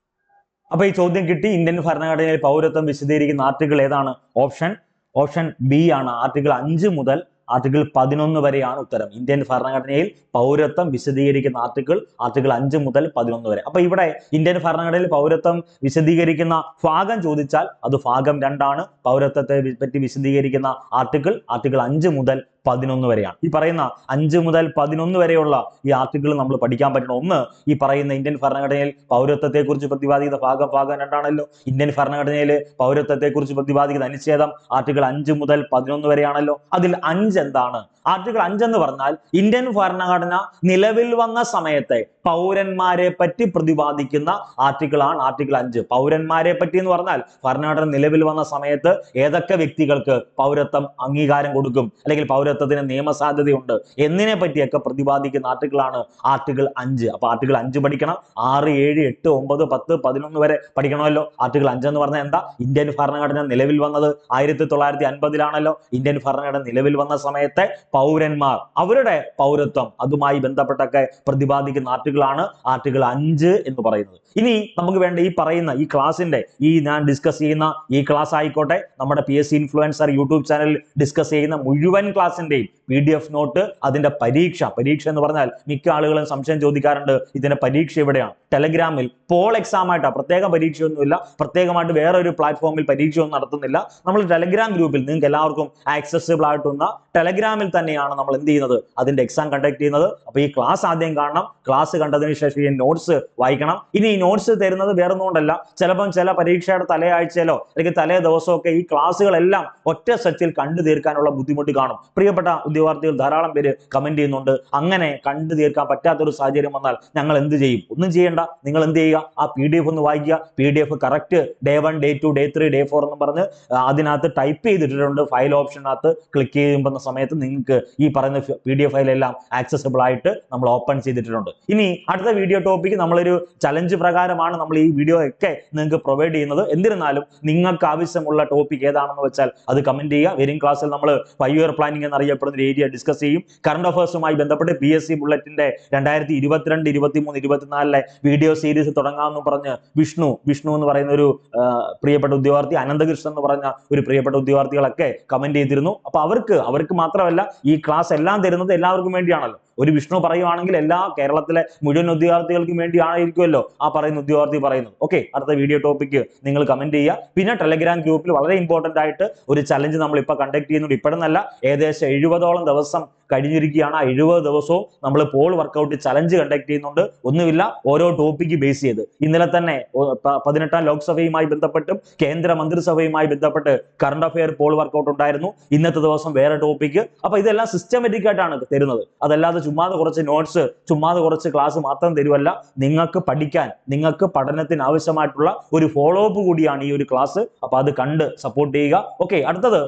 അപ്പൊ ഈ ചോദ്യം കിട്ടി. ഇന്ത്യൻ ഭരണഘടനയിൽ പൗരത്വം വിശദീകരിക്കുന്ന ആർട്ടിക്കിൾ ഏതാണ്? ഓപ്ഷൻ ബി ആണ്. ആർട്ടിക്കിൾ 5 മുതൽ ആർട്ടിക്കിൾ 11 വരെയാണ് ഉത്തരം. ഇന്ത്യൻ ഭരണഘടനയിൽ പൗരത്വം വിശദീകരിക്കുന്ന ആർട്ടിക്കിൾ 5 മുതൽ 11 വരെ. അപ്പൊ ഇവിടെ ഇന്ത്യൻ ഭരണഘടനയിൽ പൗരത്വം വിശദീകരിക്കുന്ന ഭാഗം ചോദിച്ചാൽ അത് ഭാഗം 2 ആണ്. പൗരത്വത്തെ പറ്റി വിശദീകരിക്കുന്ന ആർട്ടിക്കിൾ 5 മുതൽ 11 വരെയാണ്. ഈ പറയുന്ന 5 മുതൽ 11 വരെയുള്ള ഈ ആർട്ടിക്കിൾ നമ്മൾ പഠിക്കാൻ പറ്റണം. ഒന്ന്, ഈ പറയുന്ന ഇന്ത്യൻ ഭരണഘടനയിൽ പൗരത്വത്തെ കുറിച്ച് പ്രതിപാദിക്കുന്ന ഭാഗം 2 ഇന്ത്യൻ ഭരണഘടനയിൽ പൗരത്വത്തെ കുറിച്ച് പ്രതിപാദിക്കുന്ന അനുച്ഛേദം ആർട്ടിക്കിൾ 5 മുതൽ 11 വരെയാണല്ലോ. അതിൽ 5 എന്താണ്? ആർട്ടിക്കിൾ 5 എന്ന് പറഞ്ഞാൽ ഇന്ത്യൻ ഭരണഘടന നിലവിൽ വന്ന സമയത്തെ പൗരന്മാരെ പറ്റി പ്രതിപാദിക്കുന്ന ആർട്ടിക്കിളാണ് ആർട്ടിക്കിൾ 5. പൗരന്മാരെ പറ്റി എന്ന് പറഞ്ഞാൽ ഭരണഘടന നിലവിൽ വന്ന സമയത്ത് ഏതൊക്കെ വ്യക്തികൾക്ക് പൗരത്വം അംഗീകാരം കൊടുക്കും അല്ലെങ്കിൽ പൗരത്വത്തിന് നിയമസാധ്യതയുണ്ട് എന്നതിനെ പറ്റിയൊക്കെ പ്രതിപാദിക്കുന്ന ആർട്ടിക്കിളാണ് ആർട്ടിക്കിൾ 5. അപ്പൊ ആർട്ടിക്കിൾ 5 പഠിക്കണം. 6, 7, 8, 9, 10, 11 വരെ പഠിക്കണമല്ലോ. ആർട്ടിക്കിൾ 5 എന്ന് പറഞ്ഞാൽ എന്താ? ഇന്ത്യൻ ഭരണഘടന നിലവിൽ വന്നത് 1950 ഇന്ത്യൻ ഭരണഘടന നിലവിൽ വന്ന സമയത്തെ പൗരന്മാർ, അവരുടെ പൗരത്വം, അതുമായി ബന്ധപ്പെട്ടൊക്കെ പ്രതിപാദിക്കുന്ന ആർട്ടിക്കിളാണ് ആർട്ടിക്കിൾ 5 എന്ന് പറയുന്നത്. ഇനി നമുക്ക് വേണ്ട ഈ പറയുന്ന ഈ ക്ലാസിന്റെ ഞാൻ ഡിസ്കസ് ചെയ്യുന്ന ഈ ക്ലാസ് ആയിക്കോട്ടെ, നമ്മുടെ PSC ഇൻഫ്ലുവൻസർ യൂട്യൂബ് ചാനലിൽ ഡിസ്കസ് ചെയ്യുന്ന മുഴുവൻ ക്ലാസിന്റെയും PDF നോട്ട്, അതിന്റെ പരീക്ഷ എന്ന് പറഞ്ഞാൽ മിക്ക ആളുകളും സംശയം ചോദിക്കാറുണ്ട്, ഇതിന്റെ പരീക്ഷ എവിടെയാണ്? ടെലഗ്രാമിൽ പോൾ എക്സാം ആയിട്ടാണ്. പ്രത്യേക പരീക്ഷയൊന്നുമില്ല, പ്രത്യേകമായിട്ട് വേറൊരു പ്ലാറ്റ്ഫോമിൽ പരീക്ഷയൊന്നും നടത്തുന്നില്ല. നമ്മൾ ടെലഗ്രാം ഗ്രൂപ്പിൽ നിങ്ങൾക്ക് എല്ലാവർക്കും ആക്സസിബിൾ ആയിട്ടുള്ള ടെലഗ്രാമിൽ തന്നെയാണ് നമ്മൾ എന്ത് ചെയ്യുന്നത്, അതിന്റെ എക്സാം കണ്ടക്ട് ചെയ്യുന്നത്. അപ്പൊ ഈ ക്ലാസ് ആദ്യം കാണണം. ക്ലാസ് കണ്ടതിന് ശേഷം ഈ നോട്ട്സ് വായിക്കണം. ഇനി ഈ നോട്ട്സ് തരുന്നത് വേറൊന്നും കൊണ്ടല്ല, ചിലപ്പം ചില പരീക്ഷയുടെ തലയാഴ്ചയിലോ അല്ലെങ്കിൽ തലേ ദിവസമൊക്കെ ഈ ക്ലാസ്സുകളെല്ലാം ഒറ്റ സെറ്റിൽ കണ്ടു തീർക്കാനുള്ള ബുദ്ധിമുട്ട് കാണും. പ്രിയ പ്രിയപ്പെട്ട ഉദ്യോഗാർത്ഥികൾ ധാരാളം പേര് കമന്റ് ചെയ്യുന്നുണ്ട്, അങ്ങനെ കണ്ടു തീർക്കാൻ പറ്റാത്തൊരു സാഹചര്യം വന്നാൽ ഞങ്ങൾ എന്ത് ചെയ്യും? ഒന്നും ചെയ്യേണ്ട, നിങ്ങൾ എന്ത് ചെയ്യുക, ആ PDF ഒന്ന് വായിക്കുക. PDF correct Day 1, Day 2, Day 3, Day 4 എന്ന് പറഞ്ഞ് അതിനകത്ത് ടൈപ്പ് ചെയ്തിട്ടുണ്ട്. ഫയൽ ഓപ്ഷനകത്ത് ക്ലിക്ക് ചെയ്യുന്ന സമയത്ത് നിങ്ങൾക്ക് ഈ പറയുന്ന PDF ഫയലെല്ലാം ആക്സസിബിൾ ആയിട്ട് നമ്മൾ ഓപ്പൺ ചെയ്തിട്ടുണ്ട്. ഇനി അടുത്ത വീഡിയോ ടോപ്പിക് നമ്മളൊരു ചലഞ്ച് പ്രകാരമാണ് നമ്മൾ ഈ വീഡിയോ ഒക്കെ നിങ്ങൾക്ക് പ്രൊവൈഡ് ചെയ്യുന്നത്. എന്നിരുന്നാലും നിങ്ങൾക്ക് ആവശ്യമുള്ള ടോപ്പിക് ഏതാണെന്ന് വെച്ചാൽ അത് കമന്റ് ചെയ്യുക. വരും ക്ലാസ്സിൽ നമ്മൾ 5 ഇയർ പ്ലാനിംഗ് എന്നറിയപ്പെടുന്ന ഒരു ഏരിയ ഡിസ്കസ് ചെയ്യും. കറണ്ട് അഫയേഴ്സുമായി ബന്ധപ്പെട്ട് PSC ബുള്ളറ്റിന്റെ 2022, 23, 24 വീഡിയോ സീരീസ് തുടങ്ങാമെന്ന് പറഞ്ഞ് വിഷ്ണു എന്ന് പറയുന്ന ഒരു പ്രിയപ്പെട്ട ഉദ്യോഗാർത്ഥി, അനന്തകൃഷ്ണൻ എന്ന് പറഞ്ഞ ഒരു പ്രിയപ്പെട്ട ഉദ്യോഗാർത്ഥികളൊക്കെ കമന്റ് ചെയ്തിരുന്നു. അപ്പൊ അവർക്ക് മാത്രമല്ല ഈ ക്ലാസ് എല്ലാം തരുന്നത് എല്ലാവർക്കും വേണ്ടിയാണല്ലോ. ഒരു വിഷ്ണു പറയുവാണെങ്കിൽ എല്ലാ കേരളത്തിലെ മുഴുവൻ ഉദ്യോഗാർത്ഥികൾക്കും വേണ്ടിയായിരിക്കുമല്ലോ ആ പറയുന്ന ഉദ്യോഗാർത്ഥി പറയുന്നത്. ഓക്കെ, അടുത്ത വീഡിയോ ടോപ്പിക്ക് നിങ്ങൾ കമന്റ് ചെയ്യുക. പിന്നെ ടെലഗ്രാം ഗ്രൂപ്പിൽ വളരെ ഇമ്പോർട്ടന്റ് ആയിട്ട് ഒരു ചലഞ്ച് നമ്മൾ ഇപ്പൊ കണ്ടക്ട് ചെയ്യുന്നുണ്ട്. ഇപ്പോഴെന്നല്ല, ഏകദേശം 70ഓളം ദിവസം കഴിഞ്ഞിരിക്കുകയാണ്. ആ 70 ദിവസവും നമ്മൾ പോൾ വർക്കൗട്ട് ചലഞ്ച് കണ്ടക്ട് ചെയ്യുന്നുണ്ട്. ഒന്നുമില്ല, ഓരോ ടോപ്പിക്ക് ബേസ് ചെയ്ത്. ഇന്നലെ തന്നെ 18ാം ലോക്സഭയുമായി ബന്ധപ്പെട്ടും കേന്ദ്ര മന്ത്രിസഭയുമായി ബന്ധപ്പെട്ട് കറണ്ട് അഫെയർ പോൾ വർക്കൗട്ട് ഉണ്ടായിരുന്നു. ഇന്നത്തെ ദിവസം വേറെ ടോപ്പിക്ക്. അപ്പൊ ഇതെല്ലാം സിസ്റ്റമാറ്റിക് ആയിട്ടാണ് തരുന്നത്. അതല്ലാതെ ചുമ്മാതെ കുറച്ച് നോട്ട്സ്, ചുമ്മാതെ കുറച്ച് ക്ലാസ് മാത്രം തരുവല്ല. നിങ്ങൾക്ക് പഠിക്കാൻ, നിങ്ങൾക്ക് പഠനത്തിന് ആവശ്യമായിട്ടുള്ള ഒരു ഫോളോ അപ്പ് കൂടിയാണ് ഈ ഒരു ക്ലാസ്. അപ്പൊ അത് കണ്ട് സപ്പോർട്ട് ചെയ്യുക. ഓക്കെ, അടുത്തത്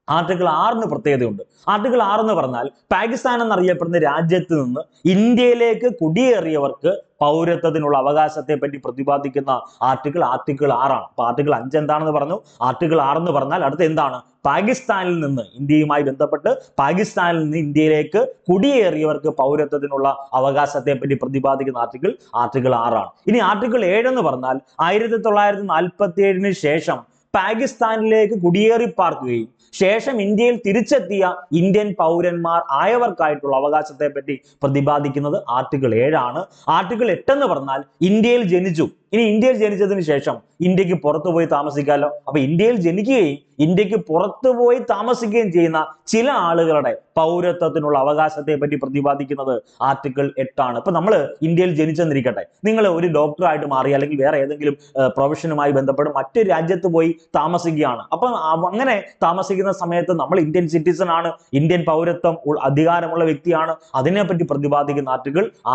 ആർട്ടിക്കിൾ 6 പ്രത്യേകതയുണ്ട്. ആർട്ടിക്കിൾ 6 എന്ന് പറഞ്ഞാൽ പാകിസ്ഥാൻ എന്നറിയപ്പെടുന്ന രാജ്യത്ത് നിന്ന് ഇന്ത്യയിലേക്ക് കുടിയേറിയവർക്ക് പൗരത്വത്തിനുള്ള അവകാശത്തെ പറ്റി പ്രതിപാദിക്കുന്ന ആർട്ടിക്കിൾ 6 ആണ്. അപ്പൊ ആർട്ടിക്കിൾ 5 എന്താണെന്ന് പറഞ്ഞു. ആർട്ടിക്കിൾ 6 എന്ന് പറഞ്ഞാൽ അടുത്ത എന്താണ്? പാകിസ്ഥാനിൽ നിന്ന്, ഇന്ത്യയുമായി ബന്ധപ്പെട്ട് പാകിസ്ഥാനിൽ നിന്ന് ഇന്ത്യയിലേക്ക് കുടിയേറിയവർക്ക് പൗരത്വത്തിനുള്ള അവകാശത്തെ പറ്റി പ്രതിപാദിക്കുന്ന ആർട്ടിക്കിൾ 6 ആണ്. ഇനി ആർട്ടിക്കിൾ 7 എന്ന് പറഞ്ഞാൽ 1947 ശേഷം പാകിസ്ഥാനിലേക്ക് കുടിയേറി പാർക്കുകയും ശേഷം ഇന്ത്യയിൽ തിരിച്ചെത്തിയ ഇന്ത്യൻ പൗരന്മാർ ആയവർക്കായിട്ടുള്ള അവകാശത്തെ പറ്റി പ്രതിപാദിക്കുന്നത് ആർട്ടിക്കിൾ 7 ആണ്. ആർട്ടിക്കിൾ 8 എന്ന് പറഞ്ഞാൽ ഇന്ത്യയിൽ ജനിച്ചു, ഇനി ഇന്ത്യയിൽ ജനിച്ചതിന് ശേഷം ഇന്ത്യക്ക് പുറത്തു പോയി താമസിക്കാമല്ലോ. അപ്പൊ ഇന്ത്യയിൽ ജനിക്കുകയും ഇന്ത്യക്ക് പുറത്തു പോയി താമസിക്കുകയും ചെയ്യുന്ന ചില ആളുകളുടെ പൗരത്വത്തിനുള്ള അവകാശത്തെ പറ്റി പ്രതിപാദിക്കുന്നത് ആർട്ടിക്കിൾ 8 ആണ്. ഇപ്പൊ നമ്മൾ ഇന്ത്യയിൽ ജനിച്ചെന്നിരിക്കട്ടെ, നിങ്ങൾ ഒരു ഡോക്ടറായിട്ട് മാറി അല്ലെങ്കിൽ വേറെ ഏതെങ്കിലും പ്രൊഫഷനുമായി ബന്ധപ്പെട്ട് മറ്റൊരു രാജ്യത്ത് പോയി താമസിക്കുകയാണ്. അപ്പൊ അങ്ങനെ താമസിക്കുന്ന സമയത്ത് നമ്മൾ ഇന്ത്യൻ സിറ്റിസൺ ആണ്, ഇന്ത്യൻ പൗരത്വം അധികാരമുള്ള വ്യക്തിയാണ്. അതിനെപ്പറ്റി പ്രതിപാദിക്കുന്ന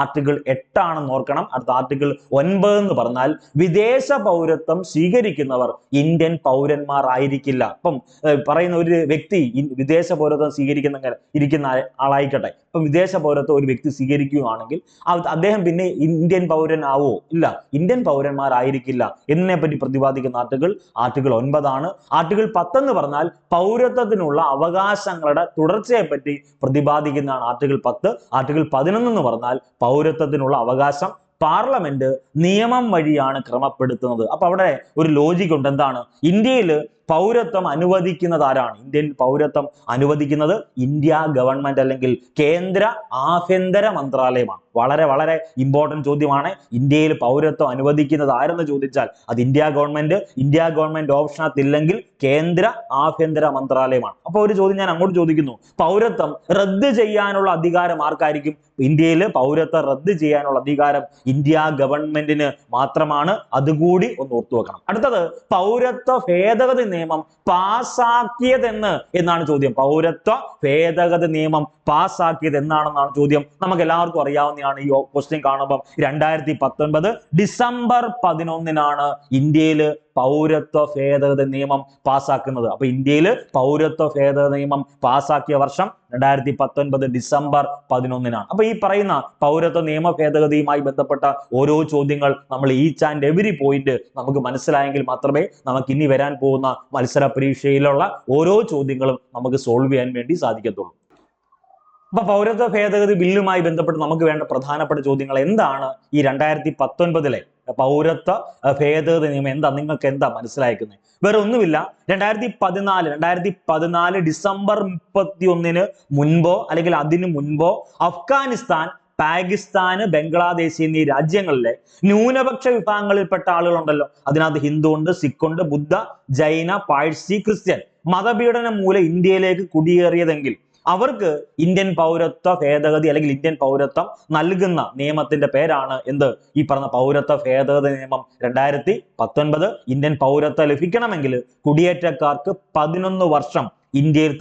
ആർട്ടിക്കിൾ 8 ആണെന്ന് ഓർക്കണം. അടുത്ത ആർട്ടിക്കിൾ 9 എന്ന് പറഞ്ഞാൽ വിദേശ പൗരത്വം സ്വീകരിക്കുന്നവർ ഇന്ത്യൻ പൗരന്മാർ ആയിരിക്കില്ല. അപ്പം പറയുന്ന ഒരു വ്യക്തി വിദേശ പൗരത്വം ഇരിക്കുന്ന ആളായിക്കട്ടെ, ഇപ്പം വിദേശ പൗരത്വം ഒരു വ്യക്തി സ്വീകരിക്കുകയാണെങ്കിൽ അദ്ദേഹം പിന്നെ ഇന്ത്യൻ പൗരനാവോ? ഇല്ല, ഇന്ത്യൻ പൗരന്മാരായിരിക്കില്ല എന്നതിനെ പറ്റി പ്രതിപാദിക്കുന്ന ആർട്ടിക്കിൾ 9 ആണ്. ആർട്ടിക്കിൾ 10 എന്ന് പറഞ്ഞാൽ പൗരത്വത്തിനുള്ള അവകാശങ്ങളുടെ തുടർച്ചയെ പറ്റി പ്രതിപാദിക്കുന്നതാണ് ആർട്ടിക്കിൾ 10. ആർട്ടിക്കിൾ 11 എന്ന് പറഞ്ഞാൽ പൗരത്വത്തിനുള്ള അവകാശം പാർലമെന്റ് നിയമം വഴിയാണ് ക്രമപ്പെടുത്തുന്നത്. അപ്പൊ അവിടെ ഒരു ലോജിക് ഉണ്ട്. എന്താണ്? ഇന്ത്യയിൽ പൗരത്വം അനുവദിക്കുന്നത് ആരാണ്? ഇന്ത്യൻ പൗരത്വം അനുവദിക്കുന്നത് ഇന്ത്യ ഗവൺമെന്റ് അല്ലെങ്കിൽ കേന്ദ്ര ആഭ്യന്തര മന്ത്രാലയമാണ്. വളരെ വളരെ ഇമ്പോർട്ടന്റ് ചോദ്യമാണ്. ഇന്ത്യയിൽ പൗരത്വം അനുവദിക്കുന്നത് ആരെന്ന് ചോദിച്ചാൽ അത് ഇന്ത്യ ഗവൺമെന്റ് ഓപ്ഷനകത്തില്ലെങ്കിൽ കേന്ദ്ര ആഭ്യന്തര മന്ത്രാലയമാണ്. അപ്പൊ ഒരു ചോദ്യം ഞാൻ അങ്ങോട്ട് ചോദിക്കുന്നു, പൗരത്വം റദ്ദ് ചെയ്യാനുള്ള അധികാരം ആർക്കായിരിക്കും? ഇന്ത്യയിൽ പൗരത്വം റദ്ദ് ചെയ്യാനുള്ള അധികാരം ഇന്ത്യ ഗവൺമെന്റിന് മാത്രമാണ്. അതുകൂടി ഒന്ന് ഓർത്തു വെക്കണം. അടുത്തത് പൗരത്വ ഭേദഗതി നിയമം എന്നാണ് ചോദ്യം. പൗരത്വ ഭേദഗതി നിയമം പാസ്സാക്കിയത് എന്നാണെന്നാണ് ചോദ്യം. നമുക്ക് എല്ലാവർക്കും അറിയാവുന്നതാണ്. ഈ ക്വസ്റ്റ്യൻ കാണുമ്പോൾ 2019 ഡിസംബർ 11 ഇന്ത്യയിൽ പൗരത്വ ഭേദഗതി നിയമം പാസ്സാക്കുന്നത്. അപ്പൊ ഇന്ത്യയിൽ പൗരത്വ ഭേദഗതി നിയമം പാസ്സാക്കിയ വർഷം 2019 ഡിസംബർ 11. അപ്പൊ ഈ പറയുന്ന പൗരത്വ നിയമ ഭേദഗതിയുമായി ബന്ധപ്പെട്ട ഓരോ ചോദ്യങ്ങൾ നമ്മൾ ഈച്ച് ആൻഡ് എവരി പോയിന്റ് നമുക്ക് മനസ്സിലായെങ്കിൽ മാത്രമേ നമുക്ക് ഇനി വരാൻ പോകുന്ന മത്സര പരീക്ഷയിലുള്ള ഓരോ ചോദ്യങ്ങളും നമുക്ക് സോൾവ് ചെയ്യാൻ വേണ്ടി സാധിക്കത്തുള്ളൂ. അപ്പൊ പൗരത്വ ഭേദഗതി ബില്ലുമായി ബന്ധപ്പെട്ട് നമുക്ക് വേണ്ട പ്രധാനപ്പെട്ട ചോദ്യങ്ങൾ എന്താണ്? ഈ 2019 പൗരത്വ ഭേദഗതി നിയമം എന്താ? നിങ്ങൾക്ക് എന്താ മനസ്സിലാക്കുന്നത്? വേറെ ഒന്നുമില്ല. 2014 ഡിസംബർ 31 മുൻപോ അല്ലെങ്കിൽ അതിനു മുൻപോ അഫ്ഗാനിസ്ഥാൻ, പാകിസ്ഥാന്, ബംഗ്ലാദേശ് എന്നീ രാജ്യങ്ങളിലെ ന്യൂനപക്ഷ വിഭാഗങ്ങളിൽപ്പെട്ട ആളുകളുണ്ടല്ലോ, അതിനകത്ത് ഹിന്ദു ഉണ്ട്, സിഖ് ഉണ്ട്, ബുദ്ധ, ജൈന, പാഴ്സി, ക്രിസ്ത്യൻ മതപീഡനം മൂലം ഇന്ത്യയിലേക്ക് കുടിയേറിയതെങ്കിൽ അവർക്ക് ഇന്ത്യൻ പൗരത്വ ഭേദഗതി അല്ലെങ്കിൽ ഇന്ത്യൻ പൗരത്വം നൽകുന്ന നിയമത്തിന്റെ പേരാണ് എന്ത്? ഈ പറഞ്ഞ പൗരത്വ ഭേദഗതി നിയമം 2019. ഇന്ത്യൻ പൗരത്വം ലഭിക്കണമെങ്കിൽ കുടിയേറ്റക്കാർക്ക് 11 വർഷം ഇന്ത്യയിൽ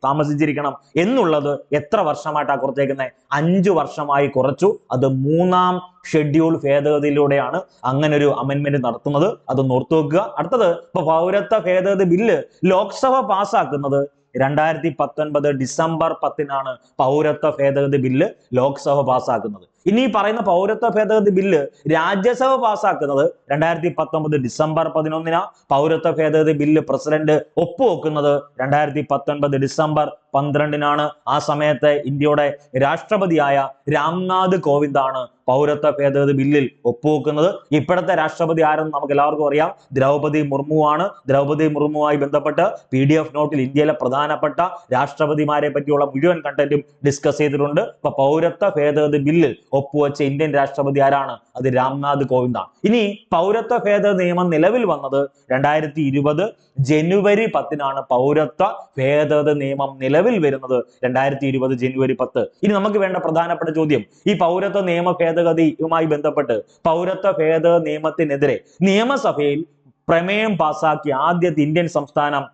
താമസിച്ചിരിക്കണം എന്നുള്ളത് എത്ര വർഷമായിട്ടാണ് കുറച്ചേക്കുന്നത്? 5 വർഷമായി കുറച്ചു. അത് 3ാം ഷെഡ്യൂൾ ഭേദഗതിയിലൂടെയാണ് അങ്ങനെ ഒരു അമെന്റ്മെന്റ് നടത്തുന്നത്. അതൊന്ന് ഓർത്തു വെക്കുക. അടുത്തത്, ഇപ്പൊ പൗരത്വ ഭേദഗതി ബില്ല് ലോക്സഭ പാസ്സാക്കുന്നത് 2019 ഡിസംബർ 10-നാണ് പൗരത്വ ഭേദഗതി ബില്ല് ലോക്സഭ പാസ്സാക്കുന്നത്. ഇനി പറയുന്ന പൗരത്വ ഭേദഗതി ബില്ല് രാജ്യസഭ പാസ്സാക്കുന്നത് 2019 ഡിസംബർ 11-നാ. പൗരത്വ ഭേദഗതി ബില്ല് പ്രസിഡന്റ് ഒപ്പുവെക്കുന്നത് 2019 ഡിസംബർ 12-നാണ്. ആ സമയത്ത് ഇന്ത്യയുടെ രാഷ്ട്രപതിയായ രാംനാഥ് കോവിന്ദാണ് പൗരത്വ ഭേദഗതി ബില്ലിൽ ഒപ്പുവെക്കുന്നത്. ഇപ്പോഴത്തെ രാഷ്ട്രപതി ആരെന്ന് നമുക്ക് എല്ലാവർക്കും അറിയാം, ദ്രൗപദി മുർമു ആണ്. ദ്രൗപദി മുർമുവുമായി ബന്ധപ്പെട്ട് PDF നോട്ടിൽ ഇന്ത്യയിലെ പ്രധാനപ്പെട്ട രാഷ്ട്രപതിമാരെ പറ്റിയുള്ള മുഴുവൻ കണ്ടന്റും ഡിസ്കസ് ചെയ്തിട്ടുണ്ട്. ഇപ്പൊ പൗരത്വ ഭേദഗതി ബില്ലിൽ ഒപ്പുവെച്ച ഇന്ത്യൻ രാഷ്ട്രപതി ആരാണ്? അത് രാംനാഥ് കോവിന്ദാണ്. ഇനി പൗരത്വ ഭേദഗതി നിയമം നിലവിൽ വന്നത് 2020 ജനുവരി 10-നാണ്. പൗരത്വ ഭേദഗതി നിയമം നിലവിൽ വരുന്നത് 2020 ജനുവരി 10. ഇനി നമുക്ക് വേണ്ട പ്രധാനപ്പെട്ട ചോദ്യം, ഈ പൗരത്വ നിയമ ഭേദഗതിയുമായി ബന്ധപ്പെട്ട് പൗരത്വ ഭേദഗതി നിയമത്തിനെതിരെ നിയമസഭയിൽ പ്രമേയം പാസാക്കിയ ആദ്യത്തെ ഇന്ത്യൻ സംസ്ഥാനം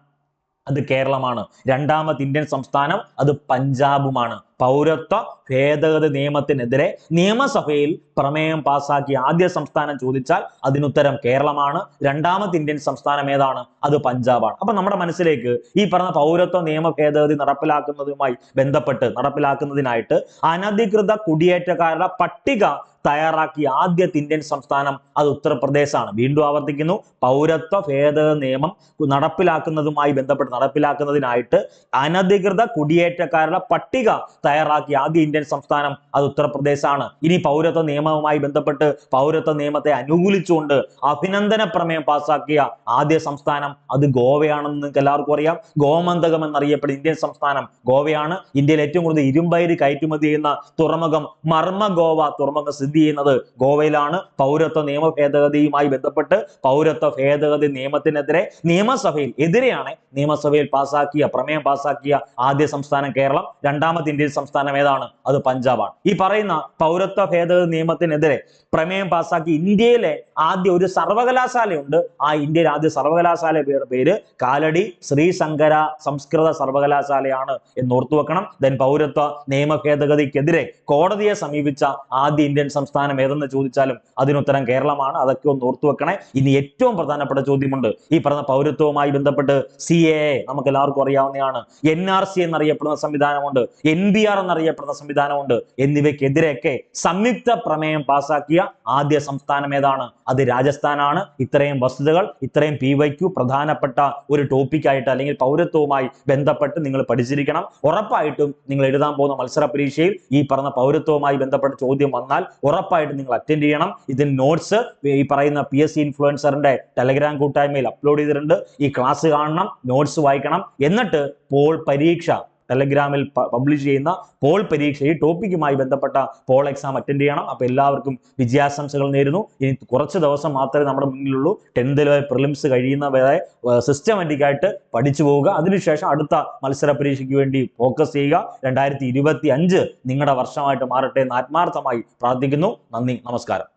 അത് കേരളമാണ്. രണ്ടാമത്തെ ഇന്ത്യൻ സംസ്ഥാനം അത് പഞ്ചാബുമാണ്. പൗരത്വ ഭേദഗതി നിയമത്തിനെതിരെ നിയമസഭയിൽ പ്രമേയം പാസാക്കിയ ആദ്യ സംസ്ഥാനം ചോദിച്ചാൽ അതിനുത്തരം കേരളമാണ്. രണ്ടാമത്തെ ഇന്ത്യൻ സംസ്ഥാനം ഏതാണ്? അത് പഞ്ചാബാണ്. അപ്പൊ നമ്മുടെ മനസ്സിലേക്ക് ഈ പറഞ്ഞ പൗരത്വ നിയമ ഭേദഗതി നടപ്പിലാക്കുന്നതിനായിട്ട് അനധികൃത കുടിയേറ്റക്കാരുടെ പട്ടിക തയ്യാറാക്കിയ ആദ്യത്തെ ഇന്ത്യൻ സംസ്ഥാനം അത് ഉത്തർപ്രദേശാണ്. വീണ്ടും ആവർത്തിക്കുന്നു, പൗരത്വ ഭേദഗതി നിയമം നടപ്പിലാക്കുന്നതിനായിട്ട് അനധികൃത കുടിയേറ്റക്കാരുടെ പട്ടിക തയ്യാറാക്കിയ ആദ്യ ഇന്ത്യൻ സംസ്ഥാനം അത് ഉത്തർപ്രദേശാണ്. ഇനി പൗരത്വ നിയമവുമായി ബന്ധപ്പെട്ട് പൗരത്വ നിയമത്തെ അനുകൂലിച്ചുകൊണ്ട് അഭിനന്ദന പ്രമേയം പാസാക്കിയ ആദ്യ സംസ്ഥാനം അത് ഗോവയാണെന്ന് നിങ്ങൾക്ക് എല്ലാവർക്കും അറിയാം. ഗോമന്തകം എന്നറിയപ്പെടുന്ന ഇന്ത്യൻ സംസ്ഥാനം ഗോവയാണ്. ഇന്ത്യയിൽ ഏറ്റവും കൂടുതൽ ഇരുമ്പയിര് കയറ്റുമതി ചെയ്യുന്ന തുറമുഖം മർമഗോവ തുറമുഖം സ്ഥിതി ചെയ്യുന്നത് ഗോവയിലാണ്. പൗരത്വ നിയമ ഭേദഗതിയുമായി ബന്ധപ്പെട്ട് പൗരത്വ ഭേദഗതി നിയമത്തിനെതിരെ നിയമസഭയിൽ പ്രമേയം പാസാക്കിയ ആദ്യ സംസ്ഥാനം കേരളം. രണ്ടാമത്തെ ഇന്ത്യൻ സംസ്ഥാനം ഏതാണ്? അത് പഞ്ചാബാണ്. ഈ പറയുന്ന പൗരത്വ ഭേദഗതി നിയമത്തിനെതിരെ പ്രമേയം പാസാക്കി ഇന്ത്യയിലെ ആദ്യ ഒരു സർവകലാശാലയുണ്ട്. ആ ഇന്ത്യയിലെ ആദ്യ സർവകലാശാലയുടെ പേര് കാലടി ശ്രീശങ്കര സംസ്കൃത സർവകലാശാലയാണ് എന്ന് ഓർത്തു വെക്കണം. പൗരത്വ നിയമ ഭേദഗതിക്കെതിരെ കോടതിയെ സമീപിച്ച ആദ്യ ഇന്ത്യൻ സംസ്ഥാനം ഏതെന്ന് ചോദിച്ചാലും അതിനുത്തരം കേരളമാണ്. അതൊക്കെ ഒന്ന് ഓർത്തു വെക്കണേ. ഇനി ഏറ്റവും പ്രധാനപ്പെട്ട ചോദ്യമുണ്ട്. ഈ പറഞ്ഞ പൗരത്വവുമായി ബന്ധപ്പെട്ട് CAA നമുക്ക് എല്ലാവർക്കും അറിയാവുന്നതാണ്. NRC എന്നറിയപ്പെടുന്ന സംവിധാനമുണ്ട്, NBR എന്നറിയപ്പെടുന്ന സംവിധാനമുണ്ട്. എന്നിവയ്ക്കെതിരെയൊക്കെ സംയുക്ത പ്രമേയം പാസാക്കിയ ആദ്യ സംസ്ഥാനം ഏതാണ്? അത് രാജസ്ഥാനാണ്. ഇത്രയും വസ്തുതകൾ, ഇത്രയും PYQ പ്രധാനപ്പെട്ട ഒരു ടോപ്പിക്കായിട്ട് അല്ലെങ്കിൽ പൗരത്വവുമായി ബന്ധപ്പെട്ട് നിങ്ങൾ പഠിച്ചിരിക്കണം. ഉറപ്പായിട്ടും നിങ്ങൾ എഴുതാൻ പോകുന്ന മത്സര പരീക്ഷയിൽ ഈ പറഞ്ഞ പൗരത്വവുമായി ബന്ധപ്പെട്ട ചോദ്യം വന്നാൽ ഉറപ്പായിട്ടും നിങ്ങൾ അറ്റൻഡ് ചെയ്യണം. ഇതിന് നോട്ട്സ് ഈ പറയുന്ന PSC ഇൻഫ്ലുവൻസറിന്റെ ടെലഗ്രാം കൂട്ടായ്മയിൽ അപ്ലോഡ് ചെയ്തിട്ടുണ്ട്. ഈ ക്ലാസ് കാണണം, നോട്ട്സ് വായിക്കണം. എന്നിട്ട് പരീക്ഷ ടെലഗ്രാമിൽ പബ്ലിഷ് ചെയ്യുന്ന പോൾ പരീക്ഷ ഈ ടോപ്പിക്കുമായി ബന്ധപ്പെട്ട പോൾ എക്സാം അറ്റൻഡ് ചെയ്യണം. അപ്പോൾ എല്ലാവർക്കും വിജയാശംസകൾ നേരുന്നു. ഇനി കുറച്ച് ദിവസം മാത്രമേ നമ്മുടെ മുന്നിലുള്ളൂ. 10th ലെവൽ പ്രിലിംസ് കഴിയുന്നവരെ സിസ്റ്റമാറ്റിക് ആയിട്ട് പഠിച്ചു പോവുക. അതിനുശേഷം അടുത്ത മത്സര പരീക്ഷയ്ക്ക് വേണ്ടി ഫോക്കസ് ചെയ്യുക. 2025 നിങ്ങളുടെ വർഷമായിട്ട് മാറട്ടെ എന്ന് ആത്മാർത്ഥമായി പ്രാർത്ഥിക്കുന്നു. നന്ദി, നമസ്കാരം.